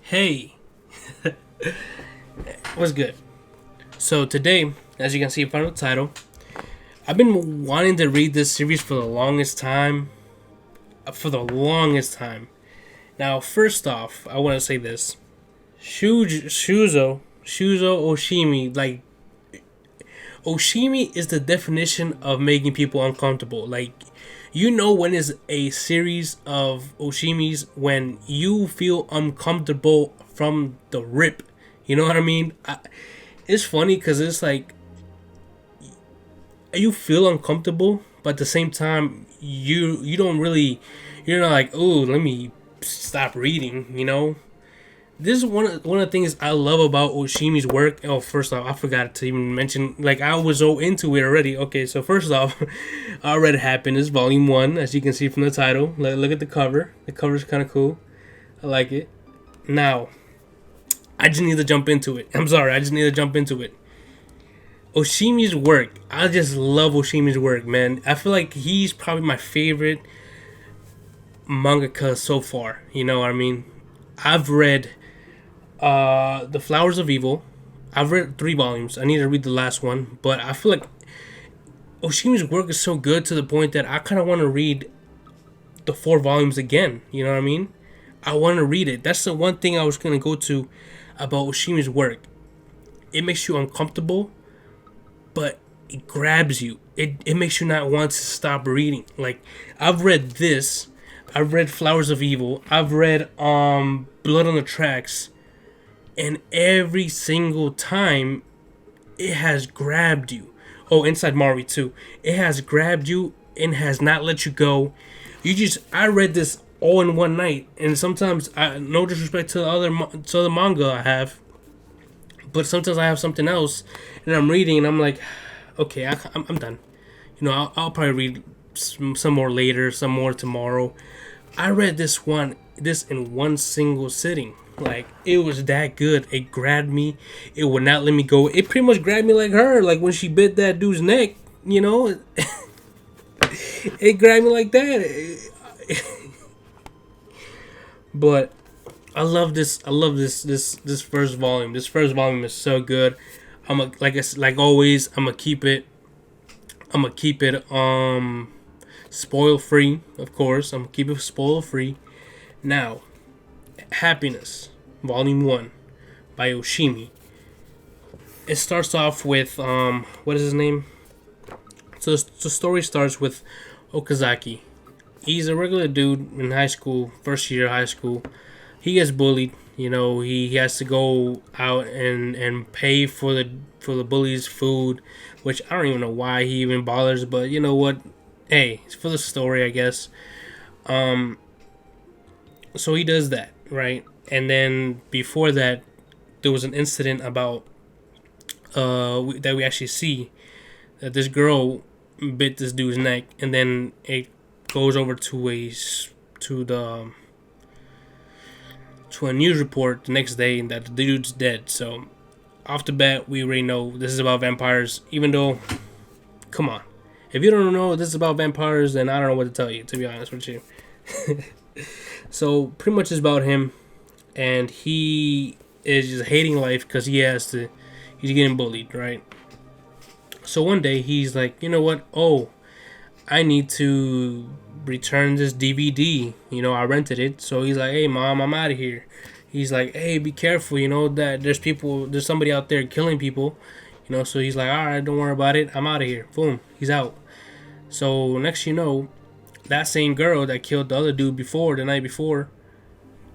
Hey, what's good? So today, as you can see from the title, I've been wanting to read this series for the longest time. For the longest time. Now, first off, I want to say this: Shuzo Oshimi, like Oshimi is the definition of making people uncomfortable. Like, you know when it's a series of Oshimis when you feel uncomfortable from the rip. You know what I mean? It's funny because it's like you feel uncomfortable, but at the same time you don't really, you're not like, oh, let me stop reading. This is one of the things I love about Oshimi's work. Oh, first off, I forgot to even mention. Like, I was so into it already. Okay, so first off, I read Happiness Volume One, as you can see from the title. Look at the cover. The cover's kind of cool. I like it. Now, I just need to jump into it. I'm sorry, I just need to jump into it. Oshimi's work. I just love Oshimi's work, man. I feel like he's probably my favorite mangaka so far. You know what I mean? I've read The Flowers of Evil. I've read 3 volumes. I need to read the last one, but I feel like Oshimi's work is so good to the point that I kind of want to read the 4 volumes again. You know what I mean? I want to read it. That's the one thing I was gonna go to about Oshimi's work. It makes you uncomfortable, but it grabs you. It makes you not want to stop reading. Like, I've read this. I've read Flowers of Evil. I've read Blood on the Tracks, and every single time it has grabbed you. Oh, Inside Mari too. It has grabbed you and has not let you go. I read this all in one night, and sometimes no disrespect to the manga I have, but sometimes I have something else and I'm reading and I'm like, okay, I'm done. I'll probably read some more later, some more tomorrow. I read this in one single sitting. Like, it was that good. It grabbed me. It would not let me go. It pretty much grabbed me like her. Like when she bit that dude's neck, it grabbed me like that. But I love this. I love this first volume. This first volume is so good. Like always, I'm gonna keep it. Spoil free, of course. I'm gonna keep it spoil free. Now, Happiness, Volume 1 by Oshimi. It starts off with, what is his name? So the story starts with Okazaki. He's a regular dude in high school, first year of high school. He gets bullied. He has to go out and pay for the bully's food, which I don't even know why he even bothers, but you know what? Hey, it's for the story, I guess. So he does that, right? And then before that, there was an incident about that we actually see that this girl bit this dude's neck, and then it goes over to a news report the next day that the dude's dead. So off the bat, we already know this is about vampires. Even though, come on, if you don't know this is about vampires, then I don't know what to tell you, to be honest with you. So pretty much it's about him, and he is just hating life because he's getting bullied, right? So one day he's like, you know what? Oh, I need to return this DVD. I rented it. So he's like, hey mom, I'm out of here. He's like, hey, be careful. That there's somebody out there killing people. So he's like, all right, don't worry about it. I'm out of here. Boom, he's out. So next that same girl that killed the other dude the night before,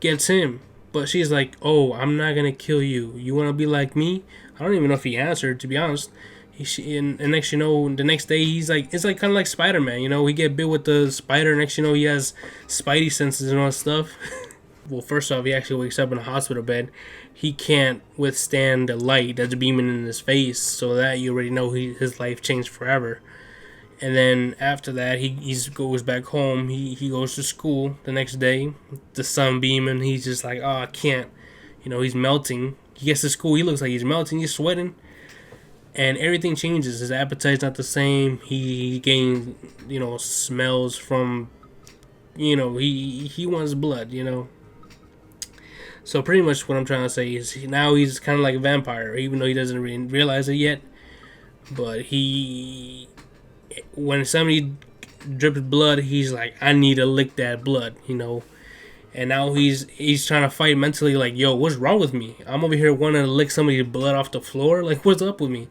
gets him. But she's like, oh, I'm not gonna kill you. You wanna be like me? I don't even know if he answered, to be honest. And next the next day he's like, it's like kind of like Spider-Man. He get bit with the spider. Next he has Spidey senses and all that stuff. Well, first off, he actually wakes up in a hospital bed. He can't withstand the light that's beaming in his face, so that you already know his life changed forever. And then after that, he goes back home. He goes to school the next day. The sun beaming. He's just like, oh, I can't. He's melting. He gets to school. He looks like he's melting. He's sweating. And everything changes. His appetite's not the same. He gains, smells from, he wants blood, So pretty much what I'm trying to say is now he's kind of like a vampire, even though he doesn't really realize it yet. But when somebody drips blood, he's like, I need to lick that blood, you know. And now he's trying to fight mentally, like, yo, what's wrong with me? I'm over here wanting to lick somebody's blood off the floor. Like, what's up with me?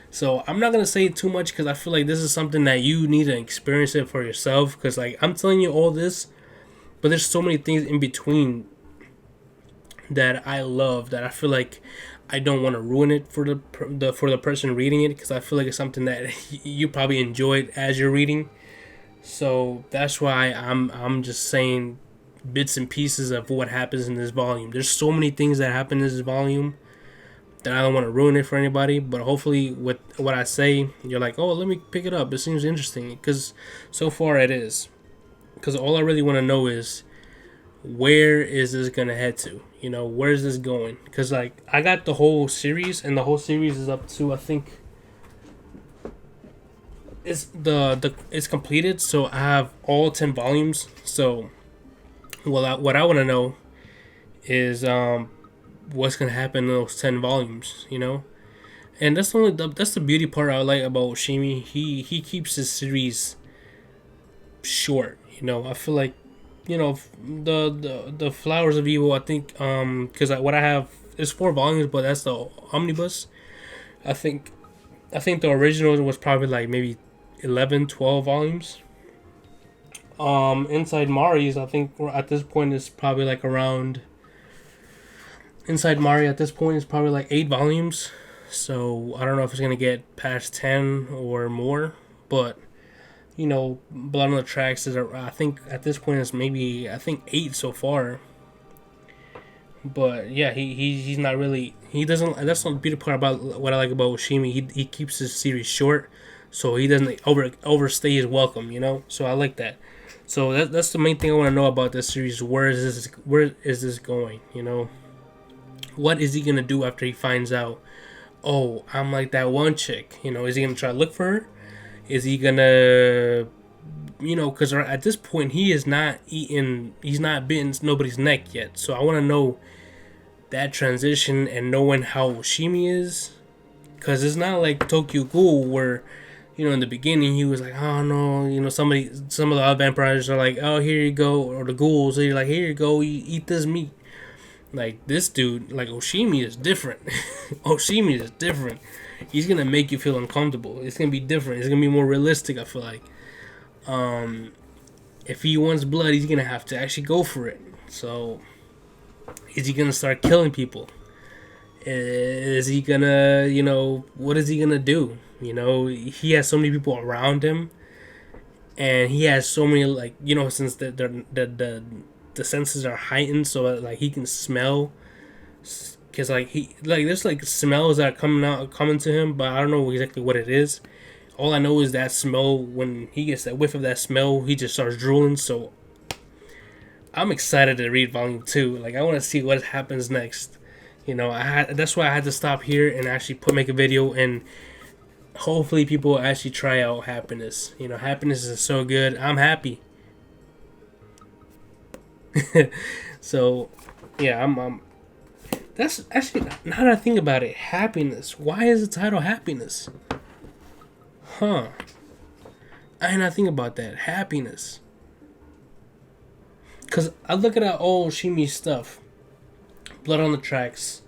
So I'm not gonna say too much because I feel like this is something that you need to experience it for yourself. Because like I'm telling you all this, but there's so many things in between that I love that I feel like I don't want to ruin it for the person reading it because I feel like it's something that you probably enjoyed as you're reading. So that's why I'm just saying bits and pieces of what happens in this volume. There's so many things that happen in this volume that I don't want to ruin it for anybody. But hopefully, with what I say, you're like, oh, let me pick it up. It seems interesting because so far it is. Because all I really want to know is where is this gonna head to? You know, where is this going? Because like I got the whole series, and the whole series is up to I think it's completed. So I have all 10 volumes. So what I want to know is what's gonna happen in those 10 volumes. You know, and that's the beauty part I like about Oshimi. He keeps his series short. You know, I feel like the Flowers of Evil. I think because what I have is 4 volumes, but that's the omnibus. I think the original was probably like maybe 11, 12 volumes. Inside Mari's, I think at this point is probably like around. Inside Mari at this point is probably like 8 volumes. So I don't know if it's gonna get past 10 or more, but you know, Blood on the Tracks is I think at this point it's maybe I think 8 so far. But yeah, he's not really he doesn't. That's the beautiful part about what I like about Oshimi. He keeps his series short, so he doesn't overstay his welcome. You know, so I like that. So that's the main thing I want to know about this series. Where is this going? You know, what is he gonna do after he finds out? Oh, I'm like that one chick. You know, is he gonna try to look for her? Is he gonna, you know, because at this point he's not bitten nobody's neck yet. So I want to know that transition and knowing how Oshimi is, because it's not like Tokyo Ghoul where, you know, in the beginning he was like, oh no, you know, some of the other vampires are like, oh here you go, or the ghouls, so you're like, here you go, you eat this meat. Like this dude, like Oshimi is different. Oshimi is different. He's gonna make you feel uncomfortable. It's gonna be different. It's gonna be more realistic. I feel like, if he wants blood, he's gonna have to actually go for it. So, is he gonna start killing people? Is he gonna, you know, what is he gonna do? You know, he has so many people around him, and he has so many, like, you know, since the senses are heightened, so like he can smell. Cause like there's like smells that are coming to him, but I don't know exactly what it is. All I know is that smell. When he gets that whiff of that smell, he just starts drooling. So I'm excited to read volume 2. Like I want to see what happens next. You know, that's why I had to stop here and actually make a video, and hopefully people actually try out Happiness. You know, Happiness is so good. I'm happy. So yeah, I'm that's actually, now that I think about it, Happiness. Why is the title Happiness? Huh. I did not think about that. Happiness. Because I look at all Oshimi's stuff. Blood on the Tracks.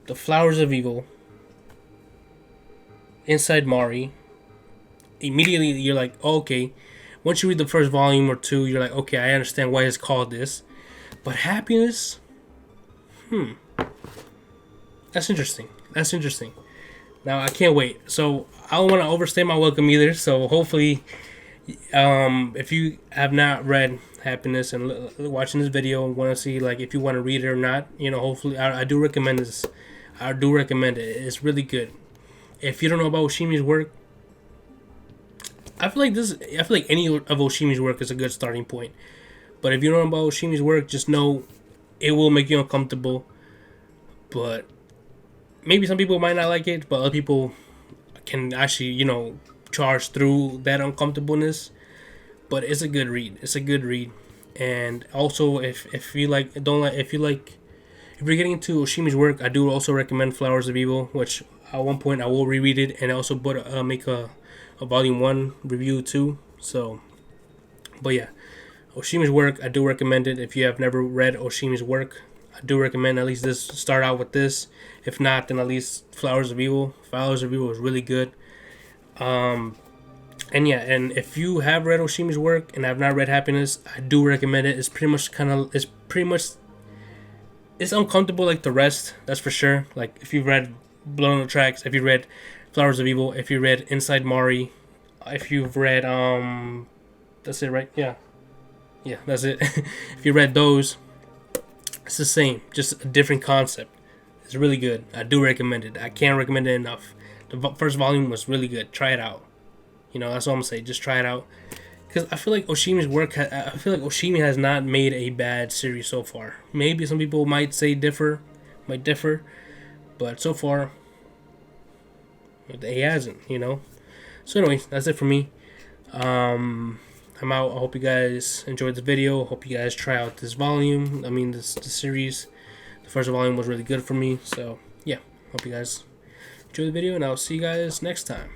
The Flowers of Evil. Inside Mari. Immediately you're like, oh, okay. Once you read the first volume or 2, you're like, okay, I understand why it's called this. But Happiness? That's interesting. Now I can't wait. So I don't want to overstay my welcome either. So hopefully, if you have not read Happiness and watching this video and want to see like if you want to read it or not, you know, hopefully I do recommend this. I do recommend it. It's really good. If you don't know about Oshimi's work, I feel like any of Oshimi's work is a good starting point. But if you don't know about Oshimi's work, just know it will make you uncomfortable. But maybe some people might not like it, but other people can actually, you know, charge through that uncomfortableness. But it's a good read. And also, if you like, if you like if you're getting into Oshimi's work, I do also recommend Flowers of Evil, which at one point I will reread it and also make a volume 1 review too. So, but yeah, Oshimi's work, I do recommend it. If you have never read Oshimi's work, I do recommend at least this. Start out with this. If not, then at least Flowers of Evil. Flowers of Evil is really good. And yeah, and if you have read Oshimi's work and have not read Happiness, I do recommend it. It's pretty much it's uncomfortable like the rest, that's for sure. Like if you've read Blood on the Tracks, if you read Flowers of Evil, if you read Inside Mari, if you've read that's it, right? Yeah, that's it. If you read those, it's the same, just a different concept. It's really good. I do recommend it. I can't recommend it enough. The first volume was really good. Try it out. You know, that's all I'm gonna say. Just try it out. Because I feel like Oshimi's work, I feel like Oshimi has not made a bad series so far. Maybe some people might differ, but so far, he hasn't, you know. So anyways, that's it for me. I'm out. I hope you guys enjoyed the video. Hope you guys try out this volume. I mean, this series. The first volume was really good for me. So yeah, hope you guys enjoy the video, and I'll see you guys next time.